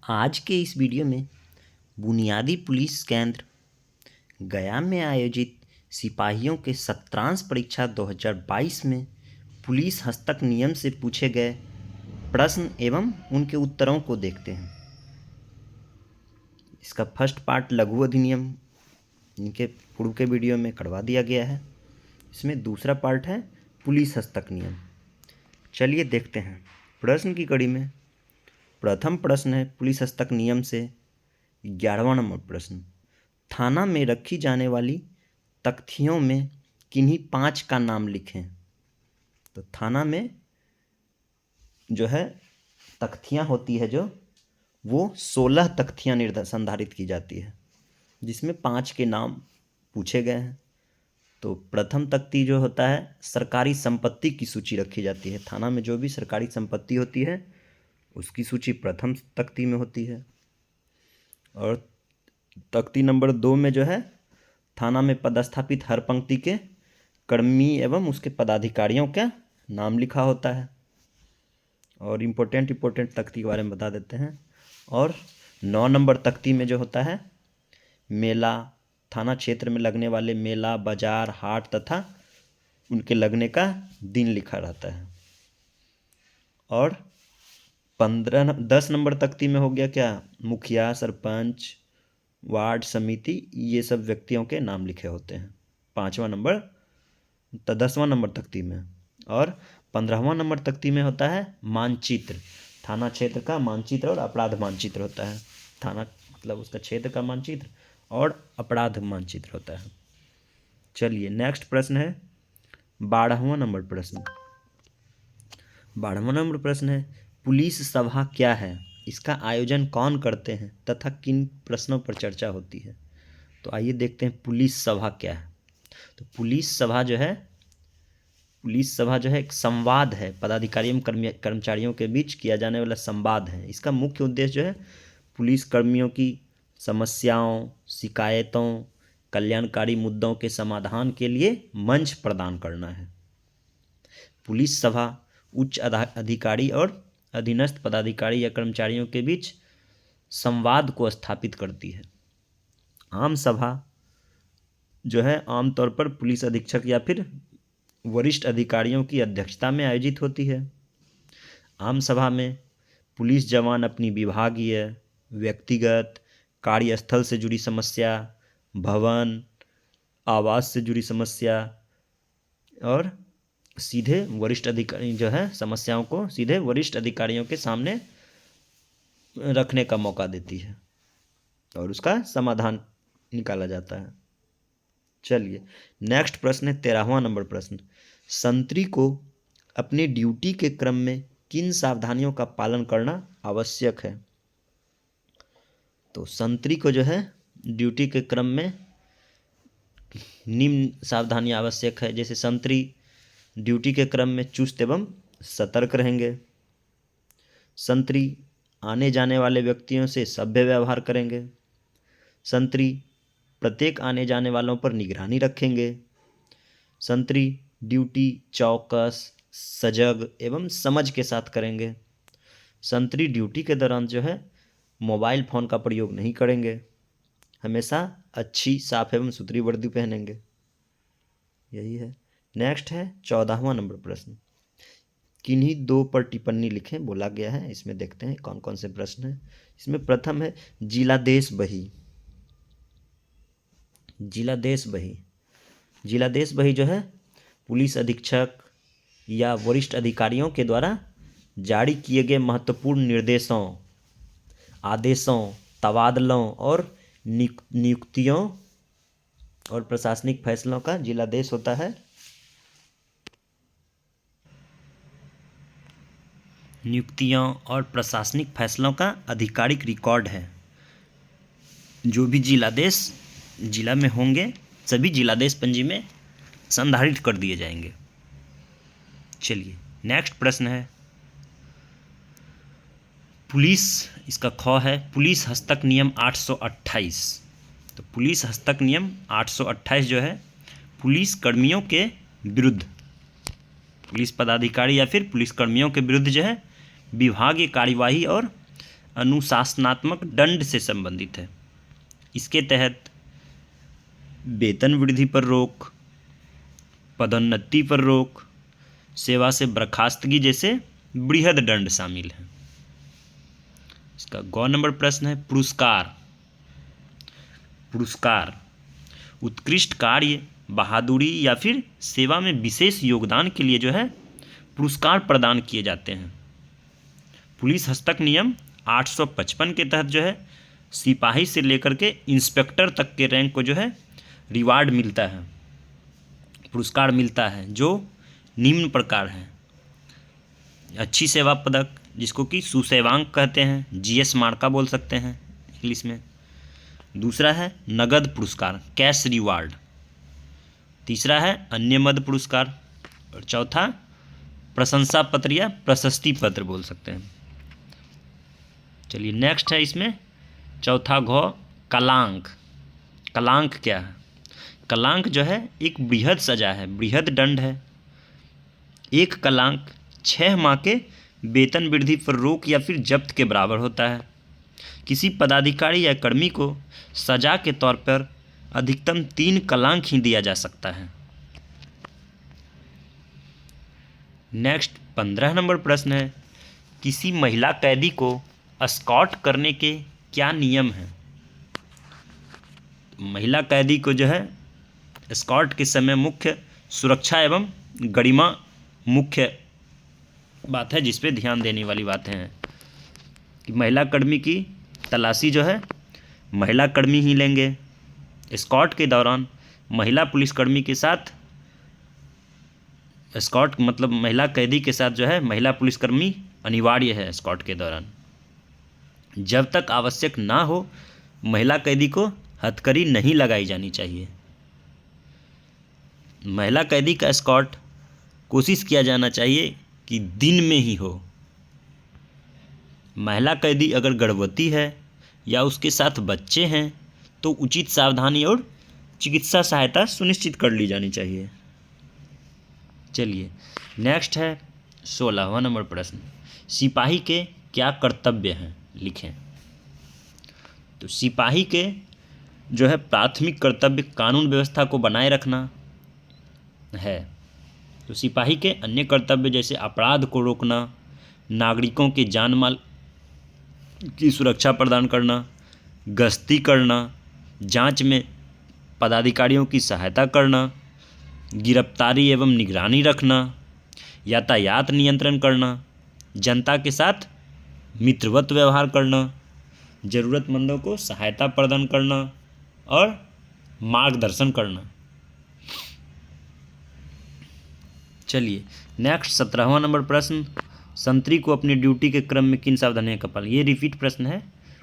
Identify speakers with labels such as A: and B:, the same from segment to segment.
A: आज के इस वीडियो में बुनियादी पुलिस केंद्र गया में आयोजित सिपाहियों के सत्रांश परीक्षा 2022 में पुलिस हस्तक नियम से पूछे गए प्रश्न एवं उनके उत्तरों को देखते हैं। इसका फर्स्ट पार्ट लघु अधिनियम इनके पूर्व के वीडियो में करवा दिया गया है। इसमें दूसरा पार्ट है पुलिस हस्तक नियम। चलिए देखते हैं। प्रश्न की कड़ी में प्रथम प्रश्न है पुलिस हस्तक नियम से 11वां नंबर प्रश्न, थाना में रखी जाने वाली तख्तियों में किन्हीं 5 का नाम लिखें। तो थाना में जो है तख्तियाँ होती है वो 16 तख्तियाँ संधारित की जाती है, जिसमें 5 के नाम पूछे गए हैं। तो प्रथम तख्ती जो होता है सरकारी संपत्ति की सूची रखी जाती है। थाना में जो भी सरकारी संपत्ति होती है उसकी सूची प्रथम तख्ती में होती है। और तख्ती नंबर 2 में जो है थाना में पदस्थापित हर पंक्ति के कर्मी एवं उसके पदाधिकारियों का नाम लिखा होता है। और इम्पोर्टेंट तख्ती के बारे में बता देते हैं। और 9 नंबर तख्ती में जो होता है मेला, थाना क्षेत्र में लगने वाले मेला, बाजार, हाट तथा उनके लगने का दिन लिखा रहता है। और 10 नंबर तख्ती में हो गया क्या, मुखिया, सरपंच, वार्ड समिति, ये सब व्यक्तियों के नाम लिखे होते हैं 10वां नंबर तख्ती में। और 15वां नंबर तख्ती में होता है मानचित्र, थाना क्षेत्र का मानचित्र और अपराध मानचित्र होता है। थाना मतलब उसका क्षेत्र का मानचित्र और अपराध मानचित्र होता है। चलिए नेक्स्ट प्रश्न है 12वां नंबर प्रश्न। 12वां नंबर प्रश्न है पुलिस सभा क्या है, इसका आयोजन कौन करते हैं तथा किन प्रश्नों पर चर्चा होती है। तो आइए देखते हैं पुलिस सभा क्या है। तो पुलिस सभा जो है एक संवाद है, पदाधिकारियों कर्मचारियों के बीच किया जाने वाला संवाद है। इसका मुख्य उद्देश्य जो है पुलिस कर्मियों की समस्याओं, शिकायतों, कल्याणकारी मुद्दों के समाधान के लिए मंच प्रदान करना है। पुलिस सभा उच्च अधिकारी और अधीनस्थ पदाधिकारी या कर्मचारियों के बीच संवाद को स्थापित करती है। आम सभा जो है आमतौर पर पुलिस अधीक्षक या फिर वरिष्ठ अधिकारियों की अध्यक्षता में आयोजित होती है। आम सभा में पुलिस जवान अपनी विभागीय, व्यक्तिगत, कार्यस्थल से जुड़ी समस्या, भवन, आवास से जुड़ी समस्या और सीधे वरिष्ठ अधिकारी जो है समस्याओं को सीधे वरिष्ठ अधिकारियों के सामने रखने का मौका देती है और उसका समाधान निकाला जाता है। चलिए नेक्स्ट प्रश्न है 13वां नंबर प्रश्न, संतरी को अपनी ड्यूटी के क्रम में किन सावधानियों का पालन करना आवश्यक है। तो संतरी को जो है ड्यूटी के क्रम में निम्न सावधानियां आवश्यक है। जैसे संतरी ड्यूटी के क्रम में चुस्त एवं सतर्क रहेंगे। संतरी आने जाने वाले व्यक्तियों से सभ्य व्यवहार करेंगे। संतरी प्रत्येक आने जाने वालों पर निगरानी रखेंगे। संतरी ड्यूटी चौकस, सजग एवं समझ के साथ करेंगे। संतरी ड्यूटी के दौरान जो है मोबाइल फ़ोन का प्रयोग नहीं करेंगे। हमेशा अच्छी, साफ एवं सुथरी वर्दी पहनेंगे। यही है। नेक्स्ट है 14वां नंबर प्रश्न, किन्हीं 2 पर टिप्पणी लिखें बोला गया है। इसमें देखते हैं कौन कौन से प्रश्न हैं। इसमें प्रथम है जिलादेश बही। जिलादेश बही जो है पुलिस अधीक्षक या वरिष्ठ अधिकारियों के द्वारा जारी किए गए महत्वपूर्ण निर्देशों, आदेशों, तबादलों और नियुक्तियों और प्रशासनिक फैसलों का जिलादेश होता है। नियुक्तियों और प्रशासनिक फैसलों का आधिकारिक रिकॉर्ड है। जो भी जिलादेश जिला में होंगे सभी जिलादेश पंजी में संधारित कर दिए जाएंगे। चलिए नेक्स्ट प्रश्न है पुलिस, इसका ख है पुलिस हस्तक नियम 828। तो पुलिस हस्तक नियम 828 जो है पुलिस कर्मियों के विरुद्ध, पुलिस पदाधिकारी या फिर पुलिस कर्मियों के विरुद्ध जो है विभागीय कार्यवाही और अनुशासनात्मक दंड से संबंधित है। इसके तहत वेतन वृद्धि पर रोक, पदोन्नति पर रोक, सेवा से बर्खास्तगी जैसे बृहद दंड शामिल हैं। इसका गौ नंबर प्रश्न है पुरस्कार। पुरस्कार उत्कृष्ट कार्य, बहादुरी या फिर सेवा में विशेष योगदान के लिए जो है पुरस्कार प्रदान किए जाते हैं। पुलिस हस्तक नियम 855 के तहत जो है सिपाही से लेकर के इंस्पेक्टर तक के रैंक को जो है रिवार्ड मिलता है, पुरस्कार मिलता है, जो निम्न प्रकार है। अच्छी सेवा पदक, जिसको कि सुसेवांक कहते हैं, जीएस मार्का बोल सकते हैं इंग्लिश में। दूसरा है नगद पुरस्कार, कैश रिवार्ड। तीसरा है अन्य मद पुरस्कार, और चौथा प्रशंसा पत्र या प्रशस्ति पत्र बोल सकते हैं। चलिए नेक्स्ट है इसमें चौथा घ कलांक। कलांक क्या है? कलांक जो है एक बृहद सजा है, बृहद दंड है। एक कलांक 6 माह के वेतन वृद्धि पर रोक या फिर जब्त के बराबर होता है। किसी पदाधिकारी या कर्मी को सजा के तौर पर अधिकतम 3 कलांक ही दिया जा सकता है। नेक्स्ट 15 नंबर प्रश्न है किसी महिला कैदी को एस्कॉर्ट करने के क्या नियम हैं? महिला कैदी को जो है एस्कॉर्ट के समय मुख्य सुरक्षा एवं गरिमा मुख्य बात है, जिस पे ध्यान देने वाली बातें हैं कि महिला कर्मी की तलाशी जो है महिला कर्मी ही लेंगे। एस्कॉर्ट के दौरान महिला पुलिसकर्मी के साथ, एस्कॉर्ट मतलब महिला कैदी के साथ जो है महिला पुलिसकर्मी अनिवार्य है एस्कॉर्ट के दौरान। जब तक आवश्यक ना हो महिला कैदी को हथकड़ी नहीं लगाई जानी चाहिए। महिला कैदी का एस्कॉर्ट कोशिश किया जाना चाहिए कि दिन में ही हो। महिला कैदी अगर गर्भवती है या उसके साथ बच्चे हैं तो उचित सावधानी और चिकित्सा सहायता सुनिश्चित कर ली जानी चाहिए। चलिए नेक्स्ट है 16वां नंबर प्रश्न, सिपाही के क्या कर्तव्य हैं? लिखें। तो सिपाही के जो है प्राथमिक कर्तव्य कानून व्यवस्था को बनाए रखना है। तो सिपाही के अन्य कर्तव्य जैसे अपराध को रोकना, नागरिकों के जान माल की सुरक्षा प्रदान करना, गश्ती करना, जांच में पदाधिकारियों की सहायता करना, गिरफ्तारी एवं निगरानी रखना, यातायात नियंत्रण करना, जनता के साथ मित्रवत व्यवहार करना, ज़रूरतमंदों को सहायता प्रदान करना और मार्गदर्शन करना। चलिए नेक्स्ट 17वां नंबर प्रश्न, संतरी को अपनी ड्यूटी के क्रम में किन सावधानियों का पालन? ये रिपीट प्रश्न है,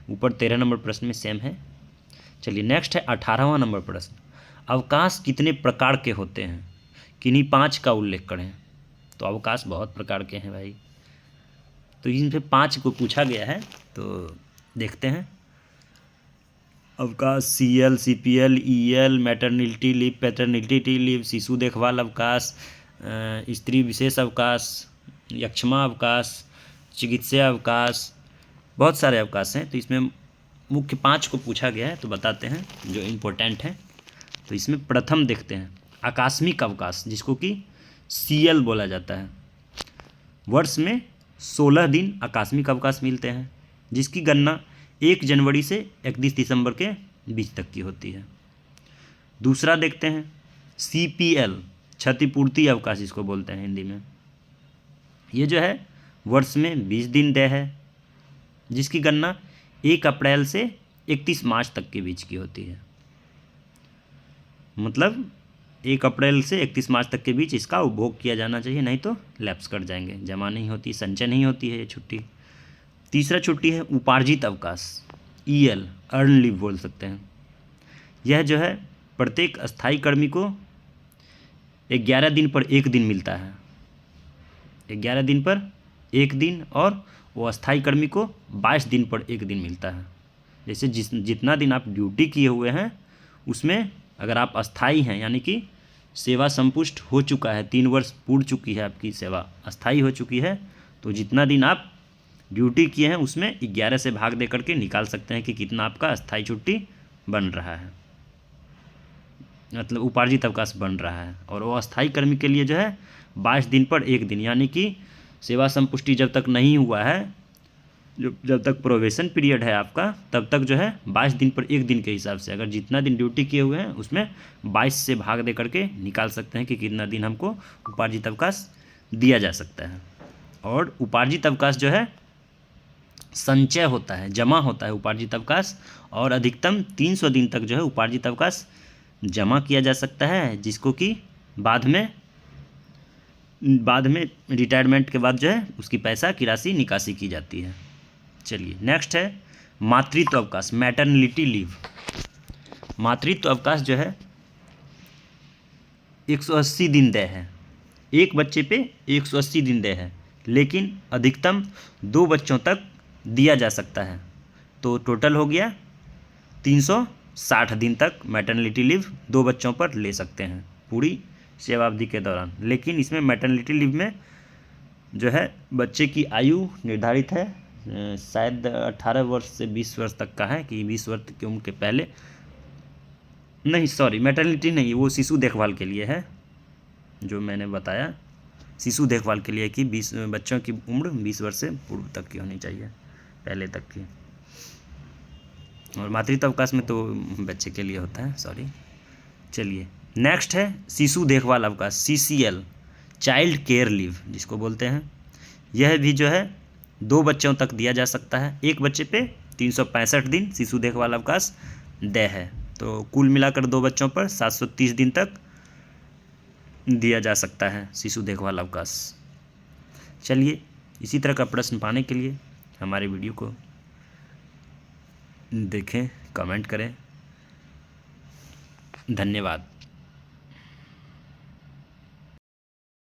A: ऊपर 13 नंबर प्रश्न में सेम है। चलिए नेक्स्ट है 18वां नंबर प्रश्न, अवकाश कितने प्रकार के होते हैं? किन्हीं 5 का उल्लेख करें। तो अवकाश बहुत प्रकार के हैं भाई, तो इनसे 5 को पूछा गया है, तो देखते हैं। अवकाश CL, CPL, EL, maternity leave, paternity leave, शिशु देखभाल अवकाश, स्त्री विशेष अवकाश, यक्षमा अवकाश, चिकित्सा अवकाश, बहुत सारे अवकाश हैं। तो इसमें मुख्य 5 को पूछा गया है, तो बताते हैं जो इम्पोर्टेंट हैं। तो इसमें प्रथम देखते हैं आकस्मिक अवकाश, जिसको कि CL बोला जाता है। वर्ष में 16 दिन आकस्मिक अवकाश मिलते हैं, जिसकी गणना 1 जनवरी से 31 दिसंबर के बीच तक की होती है। दूसरा देखते हैं CPL, क्षतिपूर्ति अवकाश जिसको बोलते हैं हिंदी में। ये जो है वर्ष में 20 दिन तय है, जिसकी गणना 1 अप्रैल से 31 मार्च तक के बीच की होती है। मतलब 1 अप्रैल से 31 मार्च तक के बीच इसका उपभोग किया जाना चाहिए, नहीं तो लैप्स कर जाएंगे, जमा नहीं होती, संचय नहीं होती है ये छुट्टी। तीसरा छुट्टी है उपार्जित अवकाश, EL, अर्न लीव बोल सकते हैं। यह जो है प्रत्येक अस्थायी कर्मी को 11 दिन पर 1 दिन मिलता है, 11 दिन पर 1 दिन, और वो अस्थायी कर्मी को 22 दिन पर 1 दिन मिलता है। जैसे जितना दिन आप ड्यूटी किए हुए हैं उसमें अगर आप अस्थायी हैं, यानी कि सेवा संपुष्ट हो चुका है, 3 वर्ष पूर्ण चुकी है आपकी सेवा, अस्थायी हो चुकी है, तो जितना दिन आप ड्यूटी किए हैं उसमें 11 से भाग दे करके निकाल सकते हैं कि कितना आपका अस्थायी छुट्टी बन रहा है, मतलब उपार्जित अवकाश बन रहा है। और वो अस्थायी कर्मी के लिए जो है 22 दिन पर 1 दिन, यानी कि सेवा संपुष्टि जब तक नहीं हुआ है, जब तक प्रोबेशन पीरियड है आपका, तब तक जो है 22 दिन पर 1 दिन के हिसाब से, अगर जितना दिन ड्यूटी किए हुए हैं उसमें 22 से भाग दे करके निकाल सकते हैं कि कितना दिन हमको उपार्जित अवकाश दिया जा सकता है। और उपार्जित अवकाश जो है संचय होता है, जमा होता है उपार्जित अवकाश, और अधिकतम 300 दिन तक जो है उपार्जित अवकाश जमा किया जा सकता है, जिसको कि बाद में रिटायरमेंट के बाद जो है उसकी पैसा की राशि निकासी की जाती है। चलिए नेक्स्ट है मातृत्व अवकाश, मैटरनिटी लीव। मातृत्व अवकाश जो है 180 दिन देय है, एक बच्चे पे 180 दिन देय है, लेकिन अधिकतम 2 बच्चों तक दिया जा सकता है। तो टोटल हो गया 360 दिन तक मैटरनिटी लीव 2 बच्चों पर ले सकते हैं पूरी सेवावधि के दौरान। लेकिन इसमें मैटरनिटी लीव में जो है बच्चे की आयु निर्धारित है, शायद 18 वर्ष से 20 वर्ष तक का है, कि 20 वर्ष की उम्र के पहले नहीं, सॉरी मैटरनिटी नहीं, वो शिशु देखभाल के लिए है, जो मैंने बताया शिशु देखभाल के लिए कि 20 बच्चों की उम्र 20 वर्ष से पूर्व तक की होनी चाहिए, पहले तक की। और मातृत्व अवकाश में तो बच्चे के लिए होता है, सॉरी। चलिए नेक्स्ट है शिशु देखभाल अवकाश, CCL, चाइल्ड केयर लीव जिसको बोलते हैं। यह भी जो है 2 बच्चों तक दिया जा सकता है, एक बच्चे पे 365 दिन शिशु देखभाल अवकाश देय है। तो कुल मिलाकर 2 बच्चों पर 730 दिन तक दिया जा सकता है शिशु देखभाल अवकाश। चलिए इसी तरह का प्रश्न पाने के लिए हमारे वीडियो को देखें, कमेंट करें। धन्यवाद।